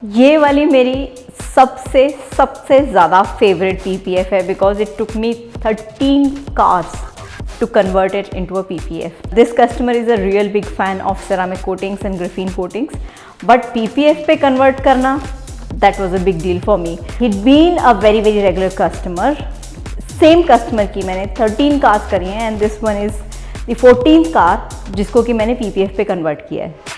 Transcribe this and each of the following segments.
ये वाली मेरी सबसे ज़्यादा फेवरेट PPF है because it took me 13 cars to convert it into a PPF. This customer is a real big fan of ceramic coatings and graphene coatings, but PPF पे convert करना, that was a big deal for me. He'd been a very regular customer. Same customer की मैंने 13 cars करी हैं and this one is the 14th car जिसको कि मैंने PPF पे convert किया है.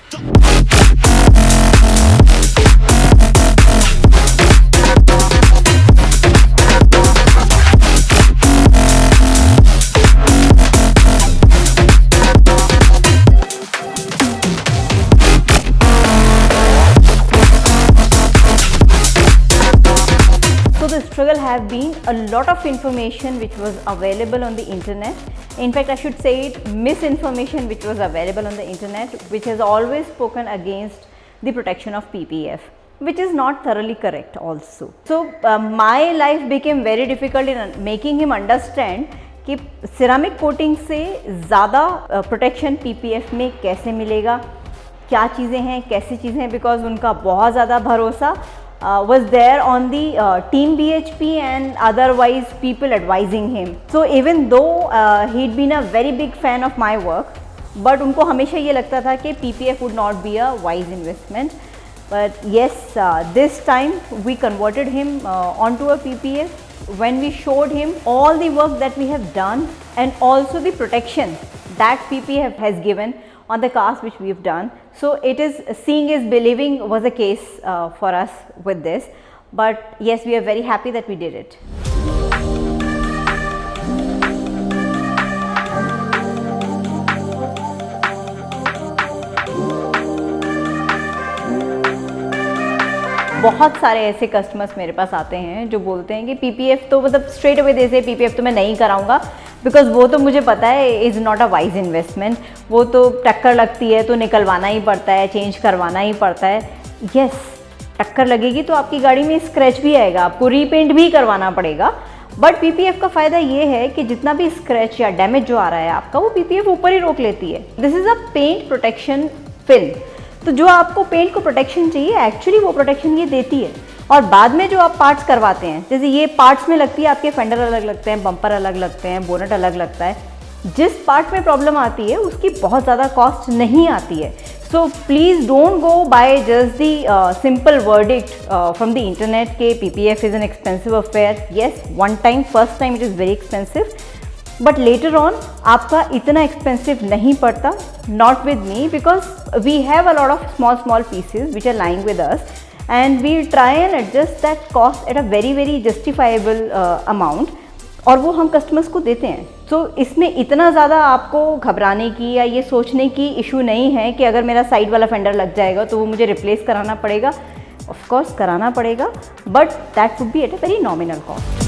So the struggle have been a lot of information which was available on the internet. In fact, I should say it misinformation which was available on the internet, which has always spoken against the protection of PPF, which is not thoroughly correct also. So my life became very difficult in making him understand कि ceramic coating से ज़्यादा protection PPF में कैसे मिलेगा, क्या चीज़ें हैं, कैसी चीज़ें हैं, बिकॉज उनका बहुत ज़्यादा भरोसा was there on the team BHP and otherwise people advising him. So even though he'd been a very big fan of my work, but उनको हमेशा ये लगता था कि PPF would not be a wise investment. But yes, this time we converted him onto a PPF when we showed him all the work that we have done and also the protection that PPF has given on the cars which we have done. So it is seeing is believing was a case for us with this, but yes, we are very happy that we did it. बहुत सारे ऐसे customers मेरे पास आते हैं जो बोलते हैं कि PPF तो मतलब स्ट्रेट अवे दे से PPF तो मैं नहीं कराऊंगा बिकॉज वो तो मुझे पता है is not a wise investment, वो तो टक्कर लगती है तो निकलवाना ही पड़ता है, चेंज करवाना ही पड़ता है. यस, टक्कर लगेगी तो आपकी गाड़ी में स्क्रैच भी आएगा, आपको रीपेंट भी करवाना पड़ेगा, बट PPF का फ़ायदा ये है कि जितना भी स्क्रैच या डैमेज जो आ रहा है आपका वो PPF ऊपर ही रोक लेती है. This is a paint protection film. तो जो आपको पेंट को प्रोटेक्शन चाहिए एक्चुअली वो प्रोटेक्शन ये देती है. और बाद में जो आप पार्ट्स करवाते हैं, जैसे ये पार्ट्स में लगती है, आपके फेंडर अलग लगते हैं, बम्पर अलग लगते हैं, बोनट अलग लगता है, जिस पार्ट में प्रॉब्लम आती है उसकी बहुत ज़्यादा कॉस्ट नहीं आती है. So please don't go by just the simple verdict from the internet के PPF is an expensive affair. Yes, one time first time it is very expensive, but later on आपका इतना एक्सपेंसिव नहीं पड़ता. Not with me because we have a lot of small pieces which are lying with us and we try and adjust that cost at a very justifiable amount और वो हम customers को देते हैं. तो इसमें इतना ज़्यादा आपको घबराने की या ये सोचने की इशू नहीं है कि अगर मेरा साइड वाला फेंडर लग जाएगा तो वो मुझे रिप्लेस कराना पड़ेगा. ऑफ कोर्स कराना पड़ेगा, but that would be at a very nominal cost.